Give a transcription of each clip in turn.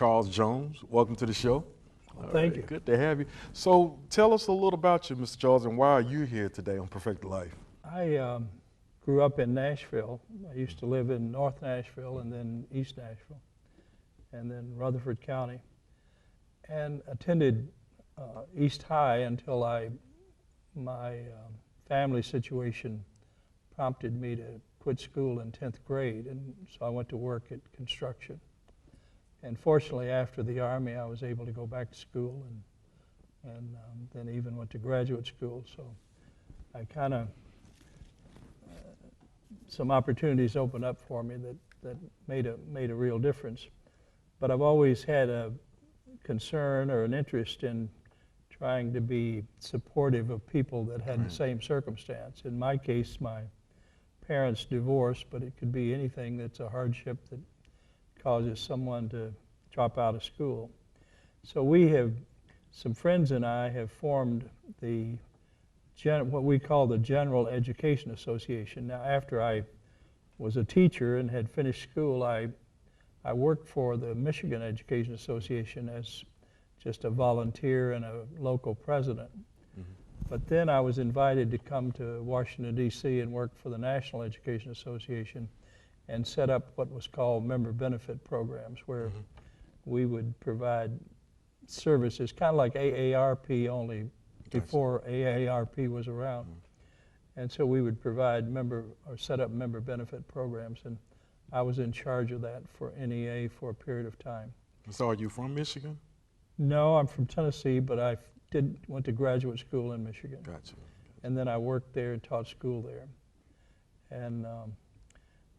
Charles Jones, welcome to the show. Thank you. Good to have you. So tell us a little about you, Mr. Charles, and why are you here today on Perfect Life? I grew up in Nashville. I used to live in North Nashville and then East Nashville and then Rutherford County, and attended East High until my family situation prompted me to quit school in 10th grade, and so I went to work at construction. And fortunately, after the Army, I was able to go back to school and then even went to graduate school. So I kind of, some opportunities opened up for me that made a real difference. But I've always had a concern or an interest in trying to be supportive of people that had the same circumstance. In my case, my parents divorced, but it could be anything that's a hardship that causes someone to drop out of school. So some friends and I have formed what we call the General Education Association. Now, after I was a teacher and had finished school, I worked for the Michigan Education Association as just a volunteer and a local president. But then I was invited to come to Washington, D.C. and work for the National Education Association and set up what was called member benefit programs, where we would provide services, kind of like AARP, only before AARP was around. And so we would provide set up member benefit programs, and I was in charge of that for NEA for a period of time. So are you from Michigan? No, I'm from Tennessee, but I went to graduate school in Michigan. Gotcha. And then I worked there and taught school there.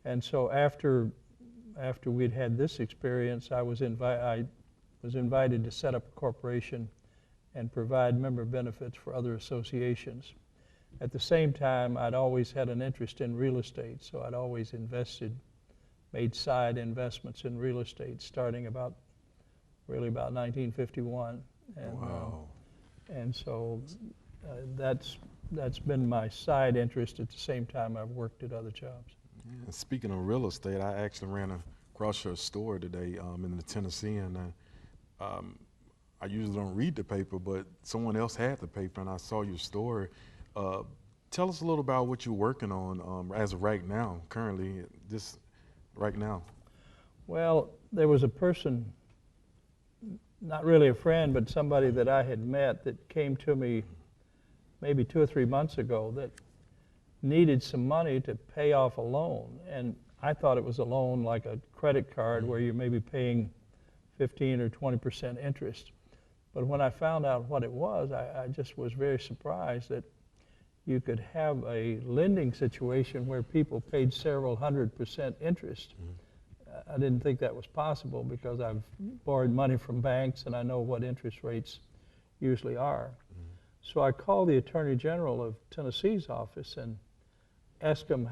And so after we'd had this experience, I was invited to set up a corporation and provide member benefits for other associations. At the same time, I'd always had an interest in real estate, so I'd always made side investments in real estate, starting about 1951. And, wow. And so that's been my side interest. At the same time, I've worked at other jobs. Yeah. Speaking of real estate, I actually ran across your store today in the Tennessean. I usually don't read the paper, but someone else had the paper, and I saw your store. Tell us a little about what you're working on as of right now, currently, right now. Well, there was a person, not really a friend, but somebody that I had met that came to me maybe 2 or 3 months ago that needed some money to pay off a loan. And I thought it was a loan like a credit card where you're maybe paying 15 or 20% interest. But when I found out what it was, I just was very surprised that you could have a lending situation where people paid several 100% interest. I didn't think that was possible because I've borrowed money from banks and I know what interest rates usually are. So I called the Attorney General of Tennessee's office and asked him,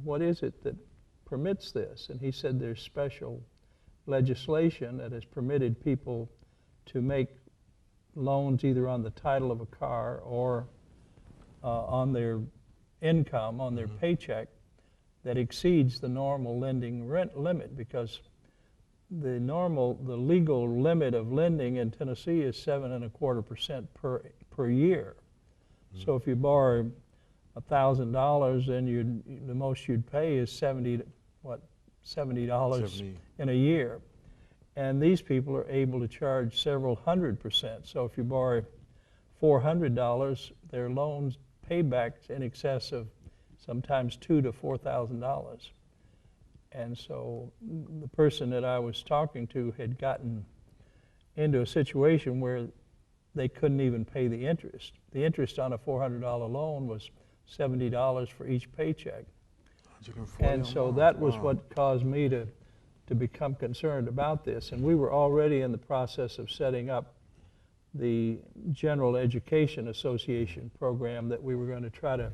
what is it that permits this? And he said there's special legislation that has permitted people to make loans either on the title of a car or on their income, on their paycheck, that exceeds the normal lending limit, because the legal limit of lending in Tennessee is 7.25% per year. So if you borrow $1,000, then the most you'd pay is $70 in a year. And these people are able to charge several 100%. So if you borrow $400, their loans pay back in excess of sometimes $2,000 to $4,000. And so the person that I was talking to had gotten into a situation where they couldn't even pay the interest. The interest on a $400 loan was $70 for each paycheck. And so that was what caused me to become concerned about this. And we were already in the process of setting up the General Education Association program that we were going to try to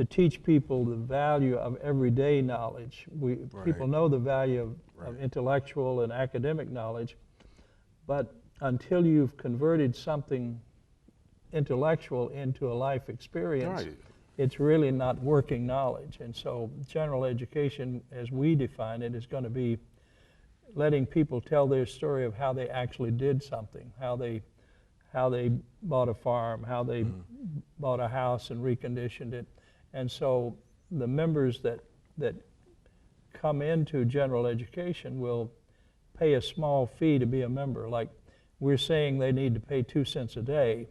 teach people the value of everyday knowledge. People know the value of intellectual and academic knowledge, but until you've converted something intellectual into a life experience, it's really not working knowledge. And so general education, as we define it, is going to be letting people tell their story of how they actually did something, how they bought a farm, how they bought a house and reconditioned it. And so the members that come into general education will pay a small fee to be a member. Like we're saying they need to pay 2 cents a day,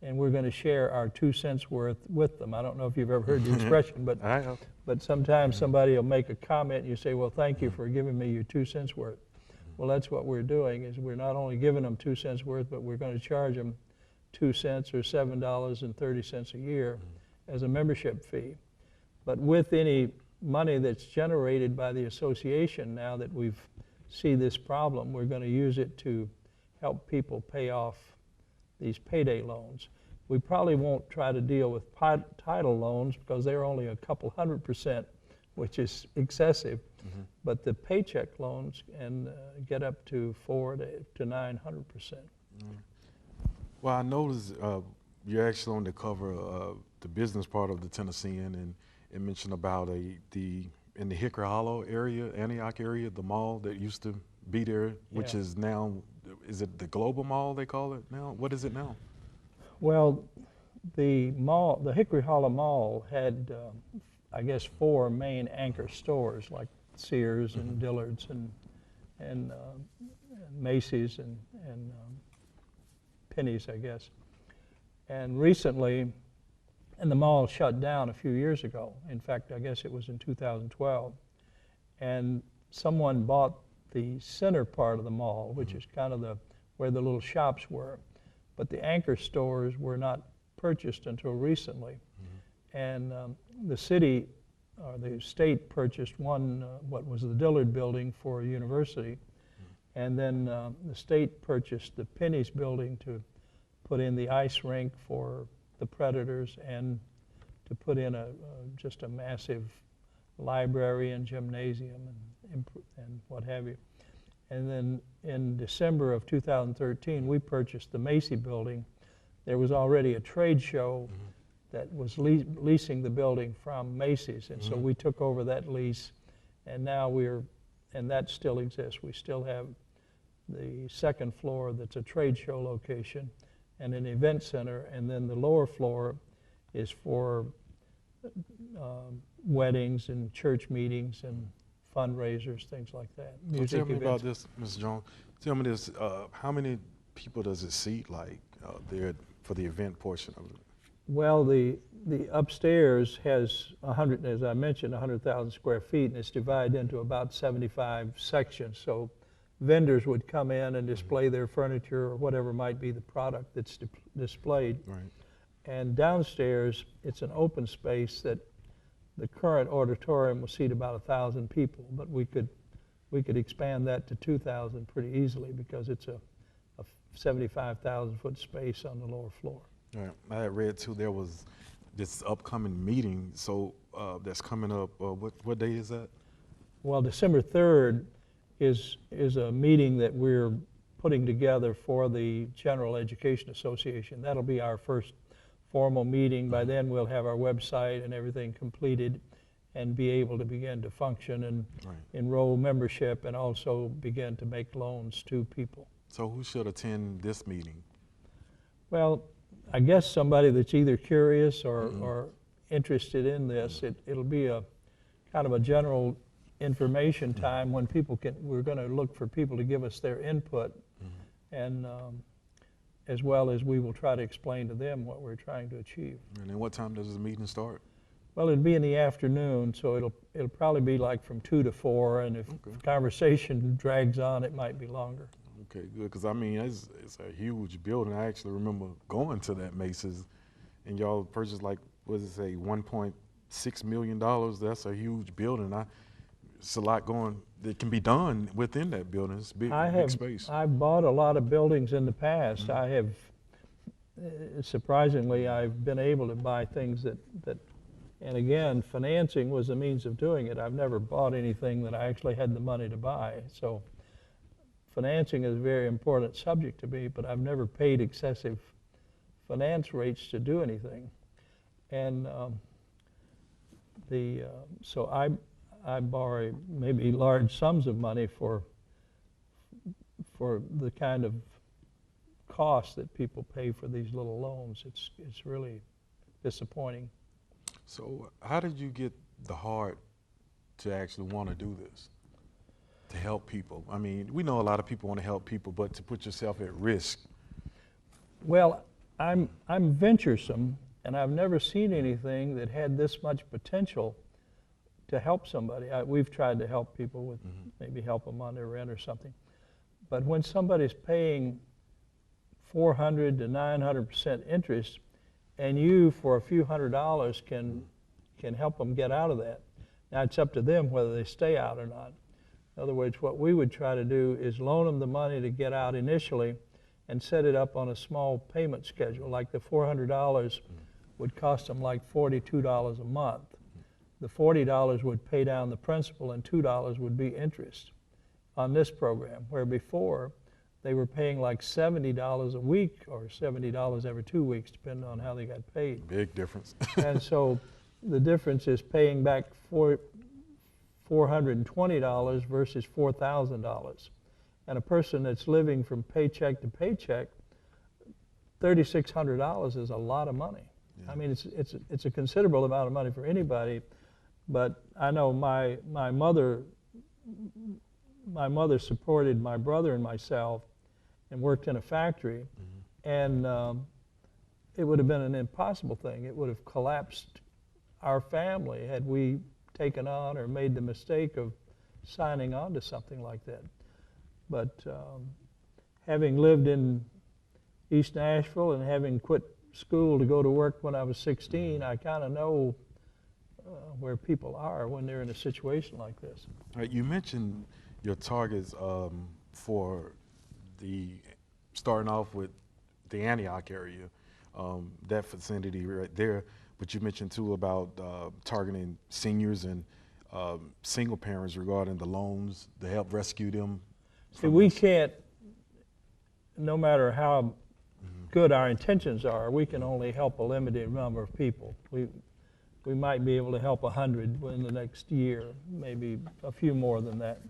and we're going to share our 2 cents worth with them. I don't know if you've ever heard the expression, but I have. but sometimes somebody will make a comment and you say, well, thank you for giving me your 2 cents worth. Well, that's what we're doing, is we're not only giving them 2 cents worth, but we're going to charge them 2 cents or $7.30 a year as a membership fee. But with any money that's generated by the association, now that we've see this problem, we're going to use it to help people pay off these payday loans. We probably won't try to deal with title loans because they're only a couple 100%, which is excessive. But the paycheck loans can get up to 400 to 900%. Well, I noticed you're actually on the cover of the business part of the Tennessean, and it mentioned about in the Hickory Hollow area, Antioch area, the mall that used to be there, which is now, is it the Global Mall they call it now? What is it now? Well, the mall, the Hickory Hollow Mall had, I guess, 4 main anchor stores like Sears and Dillard's and Macy's and Penny's, I guess. And recently, and the mall shut down a few years ago. In fact, I guess it was in 2012. And someone bought the center part of the mall, which is kind of where the little shops were. But the anchor stores were not purchased until recently. And the city, or the state, purchased one, what was the Dillard building for a university. And then the state purchased the Penny's building to put in the ice rink for the Predators and to put in just a massive library and gymnasium and what have you. And then in December of 2013, we purchased the Macy building. There was already a trade show that was leasing the building from Macy's, and so we took over that lease, and now and that still exists. We still have the second floor that's a trade show location and an event center, and then the lower floor is for weddings and church meetings and fundraisers, things like that. Music tell me about this, Mr. Jones. Tell me this, how many people does it seat like there for the event portion of it? Well, the upstairs has 100, as I mentioned, 100,000 square feet, and it's divided into about 75 sections. So vendors would come in and display their furniture or whatever might be the product that's displayed. Right. And downstairs, it's an open space that the current auditorium will seat about 1,000 people, but we could expand that to 2,000 pretty easily because it's a 75,000 foot space on the lower floor. All right. I had read too there was this upcoming meeting, so that's coming up. What day is that? Well, December 3rd is a meeting that we're putting together for the General Education Association. That'll be our first formal meeting. By then we'll have our website and everything completed and be able to begin to function and enroll membership and also begin to make loans to people. So who should attend this meeting? Well, I guess somebody that's either curious or interested in this. It'll be a kind of a general information time when we're going to look for people to give us their input, and as well as we will try to explain to them what we're trying to achieve. And then what time does the meeting start? Well, it'll be in the afternoon, so it'll probably be like from 2 to 4, and if conversation drags on, it might be longer. Okay, good, because I mean, it's a huge building. I actually remember going to that Macy's, and y'all purchased like, what does it say, $1.6 million. That's a huge building. It's a lot going that can be done within that building. It's big space. I've bought a lot of buildings in the past. I have, surprisingly, I've been able to buy things that, and again, financing was the means of doing it. I've never bought anything that I actually had the money to buy. So financing is a very important subject to me, but I've never paid excessive finance rates to do anything. And so I borrow maybe large sums of money for for the kind of cost that people pay for these little loans. It's really disappointing. So how did you get the heart to actually want to do this, to help people? I mean, we know a lot of people want to help people, but to put yourself at risk. Well, I'm venturesome, and I've never seen anything that had this much potential to help somebody. We've tried to help people with maybe help them on their rent or something. But when somebody's paying 400 to 900% interest, and you for a few $100s can help them get out of that. Now it's up to them whether they stay out or not. In other words, what we would try to do is loan them the money to get out initially and set it up on a small payment schedule. Like the $400 would cost them like $42 a month. The $40 would pay down the principal and $2 would be interest on this program, where before they were paying like $70 a week or $70 every 2 weeks, depending on how they got paid. Big difference. And so the difference is paying back $420 versus $4,000. And a person that's living from paycheck to paycheck, $3,600 is a lot of money. Yeah. I mean, it's a considerable amount of money for anybody. But I know my mother supported my brother and myself and worked in a factory, and it would have been an impossible thing. It would have collapsed our family had we taken on or made the mistake of signing on to something like that. But having lived in East Nashville and having quit school to go to work when I was 16, I kind of know where people are when they're in a situation like this. All right, you mentioned your targets for the starting off with the Antioch area, that vicinity right there. But you mentioned too about targeting seniors and single parents regarding the loans to help rescue them. See, we can't, no matter how good our intentions are, we can only help a limited number of people. We might be able to help 100 in the next year, maybe a few more than that.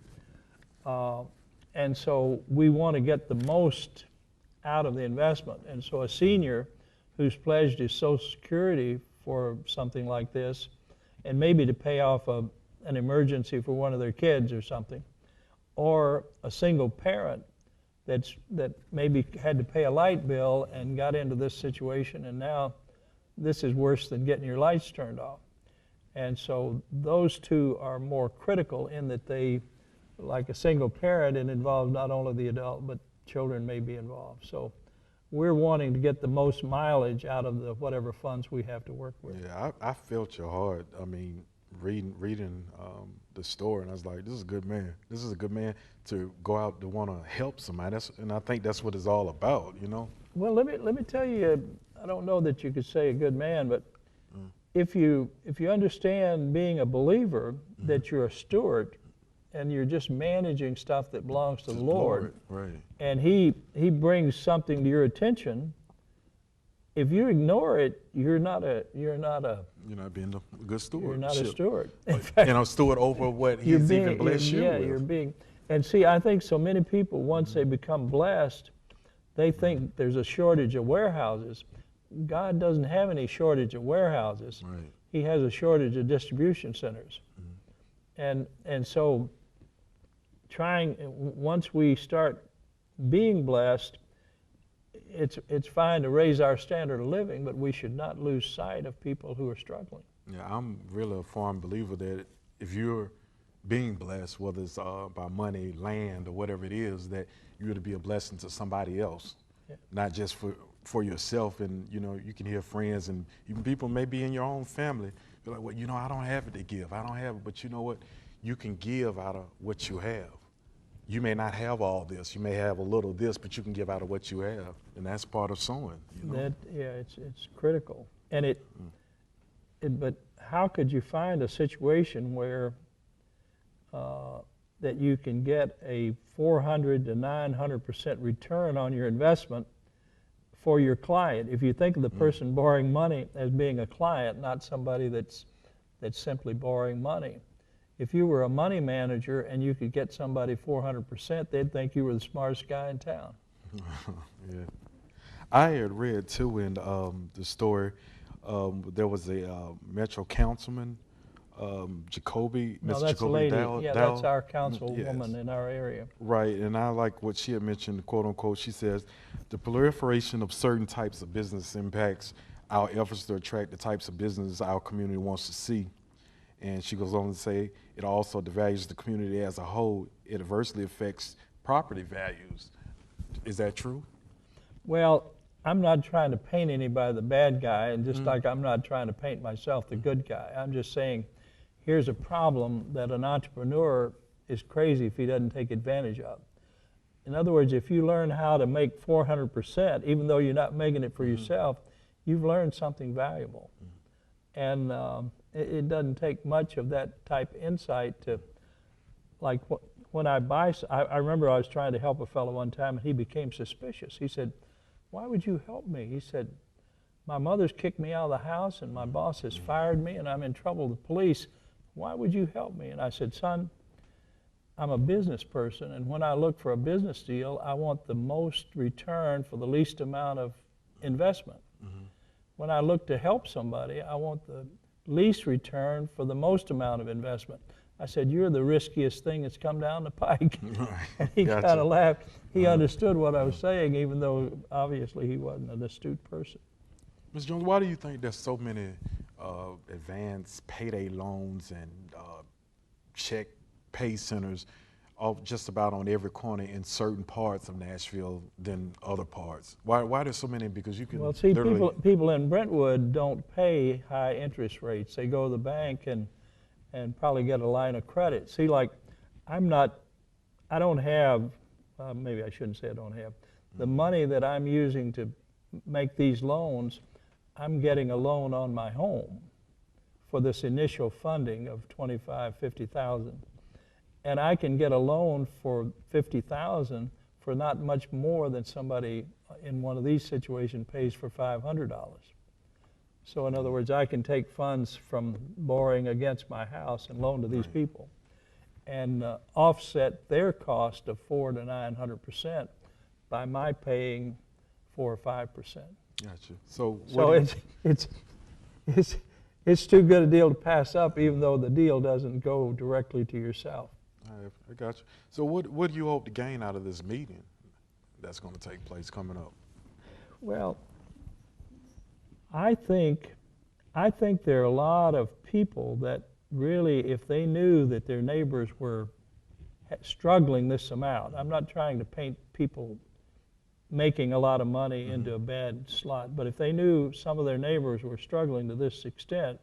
And so we want to get the most out of the investment. And so a senior who's pledged his Social Security for something like this, and maybe to pay off an emergency for one of their kids or something, or a single parent that maybe had to pay a light bill and got into this situation, and now this is worse than getting your lights turned off. And so those two are more critical in that they, like a single parent, it involves not only the adult, but children may be involved. So we're wanting to get the most mileage out of the whatever funds we have to work with. Yeah, I felt your heart. I mean, reading the story, and I was like, this is a good man. This is a good man to go out to want to help somebody. And I think that's what it's all about, you know? Well, let me tell you, I don't know that you could say a good man, but if you understand being a believer, that you're a steward, and you're just managing stuff that belongs to the Lord, right? And He brings something to your attention. If you ignore it, you're not being a good steward. You're not a steward. In fact, steward over what He's even blessed you with. You're being. And see, I think so many people, once they become blessed, they think there's a shortage of warehouses. God doesn't have any shortage of warehouses. Right. He has a shortage of distribution centers. And so once we start being blessed, it's fine to raise our standard of living, but we should not lose sight of people who are struggling. Yeah, I'm really a firm believer that if you're being blessed, whether it's by money, land, or whatever it is, that you're to be a blessing to somebody else, not just for yourself. And you can hear friends and even people maybe in your own family be like, well, I don't have it to give. I don't have it, but you know what? You can give out of what you have. You may not have all this. You may have a little of this, but you can give out of what you have, and that's part of sowing. It's critical. And but how could you find a situation where that you can get a 400 to 900% return on your investment for your client? If you think of the person borrowing money as being a client, not somebody that's simply borrowing money, if you were a money manager and you could get somebody 400%, they'd think you were the smartest guy in town. Yeah. I had read too in the story, there was a Metro councilman, Jacoby, No, Miss that's a Jacoby lady. Dow. Yeah, Dow. that's our councilwoman Yes. in our area. Right, and I like what she had mentioned, quote unquote. She says, the proliferation of certain types of business impacts our efforts to attract the types of business our community wants to see. And she goes on to say, it also devalues the community as a whole. It adversely affects property values. Is that true? Well, I'm not trying to paint anybody the bad guy, and just like I'm not trying to paint myself the good guy. I'm just saying, here's a problem that an entrepreneur is crazy if he doesn't take advantage of. In other words, if you learn how to make 400%, even though you're not making it for yourself, you've learned something valuable. And it doesn't take much of that type of insight to, like when I buy, I remember I was trying to help a fellow one time and he became suspicious. He said, why would you help me? He said, my mother's kicked me out of the house and my boss has fired me and I'm in trouble with the police. Why would you help me? And I said, son, I'm a business person, and when I look for a business deal, I want the most return for the least amount of investment. When I look to help somebody, I want the least return for the most amount of investment. I said, you're the riskiest thing that's come down the pike. And he Gotcha. kind of laughed. He understood what I was saying, even though obviously he wasn't an astute person. Ms. Jones, why do you think there's so many advanced payday loans and check pay centers just about on every corner in certain parts of Nashville than other parts? Why there's so many? Because you can Well, see, literally people in Brentwood don't pay high interest rates. They go to the bank and probably get a line of credit. See, like, I don't have, maybe I shouldn't say I don't have, the money that I'm using to make these loans, I'm getting a loan on my home for this initial funding of $25,000, $50,000. And I can get a loan for $50,000 for not much more than somebody in one of these situations pays for $500. So in other words, I can take funds from borrowing against my house and loan to these people and offset their cost of 400 to 900% by my paying 4 or 5%. Gotcha. So it's too good a deal to pass up, even though the deal doesn't go directly to yourself. I got you. So what do you hope to gain out of this meeting that's going to take place coming up? Well, I think there are a lot of people that really, if they knew that their neighbors were struggling this amount, I'm not trying to paint people making a lot of money into a bad slot, but if they knew some of their neighbors were struggling to this extent,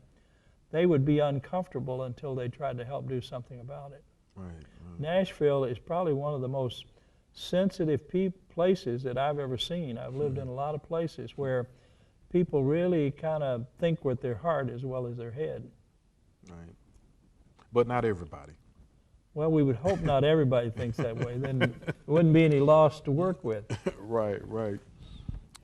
they would be uncomfortable until they tried to help do something about it. Right. Nashville is probably one of the most sensitive places that I've ever seen. I've lived in a lot of places where people really kind of think with their heart as well as their head. Right. But not everybody. Well, we would hope not everybody thinks that way. Then there wouldn't be any loss to work with. Right.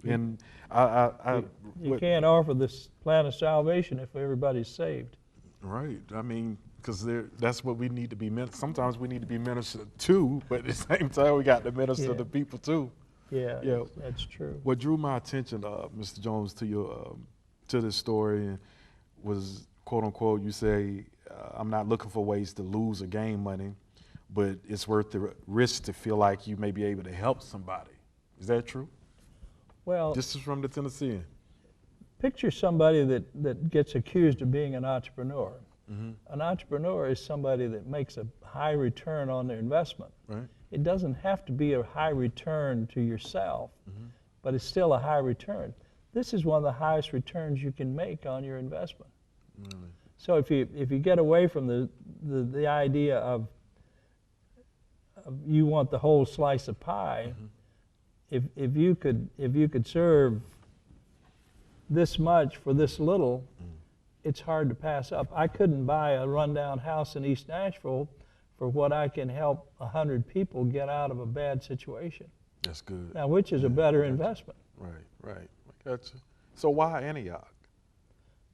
And You can't offer this plan of salvation if everybody's saved. Right. I mean, because that's what we need to be. Sometimes we need to be ministered to, but at the same time, we got to minister to people too. Yeah, that's true. What drew my attention, Mr. Jones, to this story was, quote unquote, you say, I'm not looking for ways to lose or gain money, but it's worth the risk to feel like you may be able to help somebody. Is that true? Well, This is from the Tennessean. picture somebody that gets accused of being an entrepreneur. An entrepreneur is somebody that makes a high return on their investment. Right. It doesn't have to be a high return to yourself, but it's still a high return. This is one of the highest returns you can make on your investment. Really? So if you get away from the idea of you want the whole slice of pie, if you could serve this much for this little, it's hard to pass up. I couldn't buy a rundown house in East Nashville for what I can help 100 people get out of a bad situation. That's good. Now, which is a better investment? Right. I got you. So why Antioch?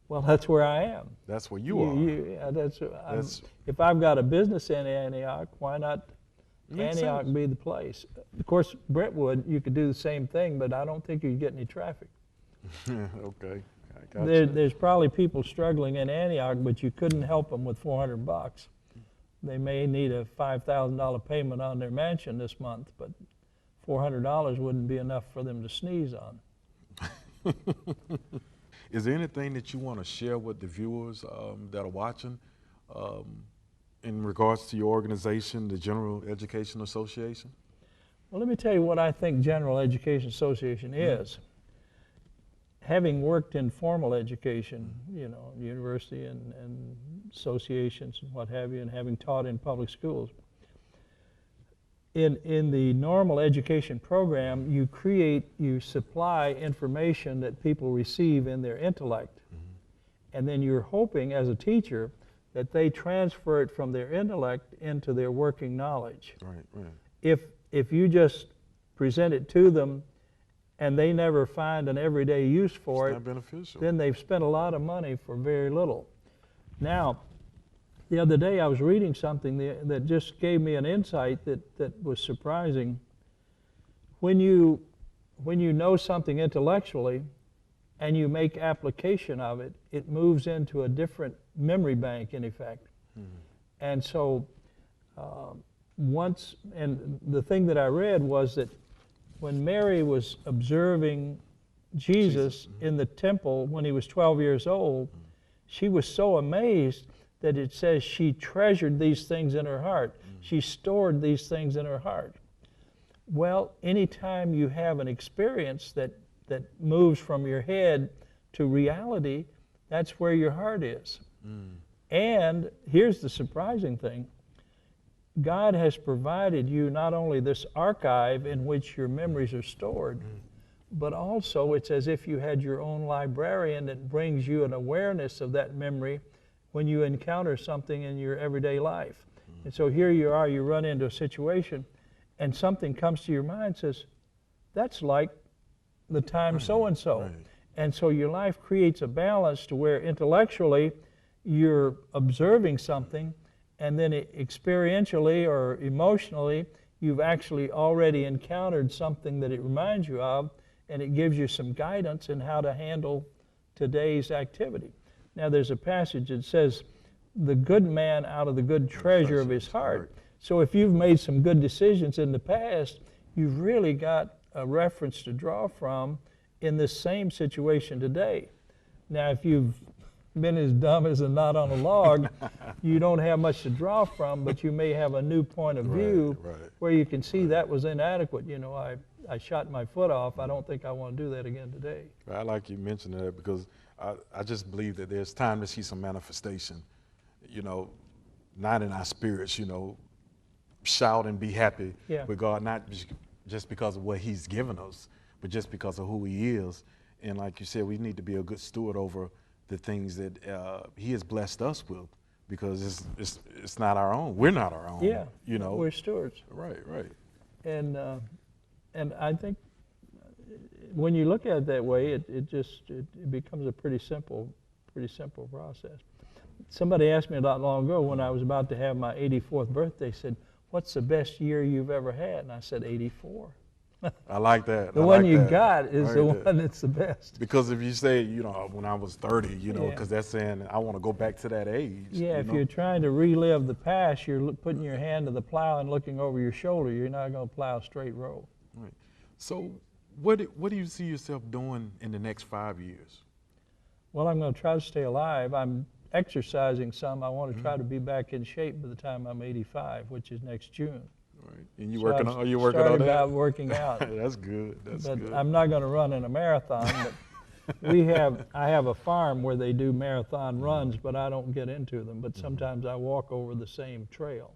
Well, that's where I am. That's where you are. Yeah, That's if I've got a business in Antioch, why not makes Antioch sense. be the place? Of course, Brentwood, you could do the same thing, but I don't think you'd get any traffic. Okay, I got you. There's probably people struggling in Antioch, but you couldn't help them with $400. They may need a $5,000 payment on their mansion this month, but $400 wouldn't be enough for them to sneeze on. Is there anything that you want to share with the viewers that are watching in regards to your organization, the General Education Association? Well, let me tell you what I think General Education Association is. Having worked in formal education, you know, university and associations and what have you, and having taught in public schools, in the normal education program, you supply information that people receive in their intellect. And then you're hoping as a teacher that they transfer it from their intellect into their working knowledge. Right, right. If you just present it to them and they never find an everyday use for It's it, not beneficial. then they've spent a lot of money for very little. Now, the other day I was reading something that just gave me an insight that was surprising. When you know something intellectually and you make application of it, it moves into a different memory bank, in effect. And so and the thing that I read was that when Mary was observing Jesus in the temple when he was 12 years old, she was so amazed that it says she treasured these things in her heart. She stored these things in her heart. Well, anytime you have an experience that moves from your head to reality, that's where your heart is. And here's the surprising thing. God has provided you not only this archive in which your memories are stored, but also it's as if you had your own librarian that brings you an awareness of that memory when you encounter something in your everyday life. And so here you are, you run into a situation, and something comes to your mind and says, that's like the time so-and-so. Right. And so your life creates a balance to where intellectually you're observing something, and then experientially or emotionally, you've actually already encountered something that it reminds you of, and it gives you some guidance in how to handle today's activity. Now, there's a passage that says, the good man out of the good treasure of his heart. So if you've made some good decisions in the past, you've really got a reference to draw from in this same situation today. Now, if you've been as dumb as a knot on a log, you don't have much to draw from, but you may have a new point of view where you can see that was inadequate. You know, I shot my foot off. I don't think I want to do that again today. I like you mentioned that because I just believe that there's time to see some manifestation, you know, not in our spirits, you know, shout and be happy with God, not just because of what he's given us, but just because of who he is. And like you said, we need to be a good steward over the things that he has blessed us with, because it's not our own. We're not our own. Yeah, you know, we're stewards. Right, right. And I think when you look at it that way, it becomes a pretty simple process. Somebody asked me not long ago when I was about to have my 84th birthday, said, "What's the best year you've ever had?" And I said, 84. I like that. The one you got is the one that's the best. Because if you say, you know, when I was 30, you know, because that's saying I want to go back to that age. Yeah, if you're trying to relive the past, you're putting your hand to the plow and looking over your shoulder. You're not going to plow a straight row. Right. So what do you see yourself doing in the next 5 years? Well, I'm going to try to stay alive. I'm exercising some. I want to try to be back in shape by the time I'm 85, which is next June. Right. And you So working I've on? Are you working on that? Started working out. That's good. That's But good. I'm not going to run in a marathon. But I have a farm where they do marathon runs, but I don't get into them. But sometimes I walk over the same trail.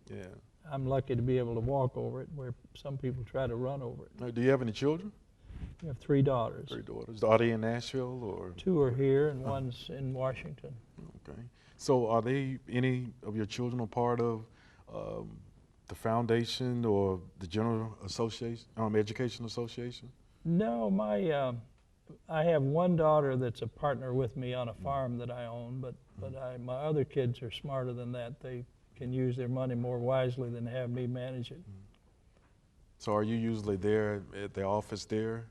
Yeah. I'm lucky to be able to walk over it, where some people try to run over it. Now, do you have any children? We have 3 daughters. 3 daughters. Are they in Nashville or? 2 are here and one's in Washington. Okay. So are they, any of your children, a part of the foundation or the General Association, Education Association? No, I have one daughter that's a partner with me on a farm that I own, but my other kids are smarter than that. They can use their money more wisely than have me manage it. So are you usually there at the office there?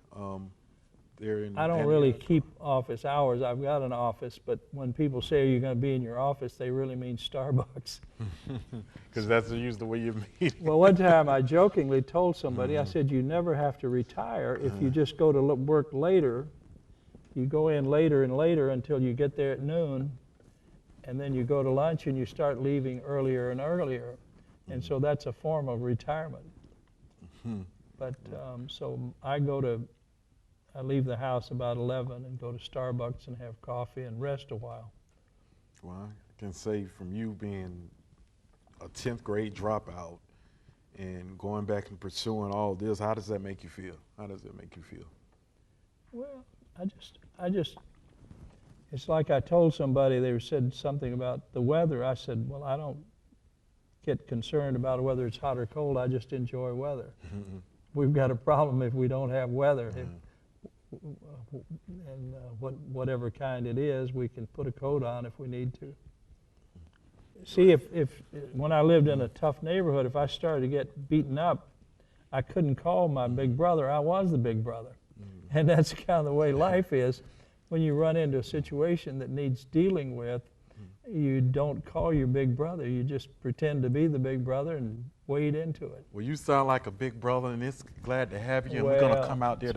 There in I don't Antioch? really keep office hours. I've got an office, but when people say you're going to be in your office, they really mean Starbucks. Because that's usually the way you meet. Well, one time I jokingly told somebody, I said, you never have to retire if you just go to work later. You go in later and later until you get there at noon, and then you go to lunch and you start leaving earlier and earlier. And so that's a form of retirement. But so I leave the house about 11 and go to Starbucks and have coffee and rest a while. Well, I can say from you being a 10th grade dropout and going back and pursuing all this, how does that make you feel? How does it make you feel? Well, I just, it's like I told somebody, they said something about the weather. I said, well, I don't get concerned about whether it's hot or cold. I just enjoy weather. We've got a problem if we don't have weather. And whatever kind it is, we can put a coat on if we need to. See, if when I lived in a tough neighborhood, if I started to get beaten up, I couldn't call my big brother. I was the big brother. And that's kind of the way life is. When you run into a situation that needs dealing with, you don't call your big brother. You just pretend to be the big brother and wade into it. Well, you sound like a big brother, and it's glad to have you, and we're going to Well, come out there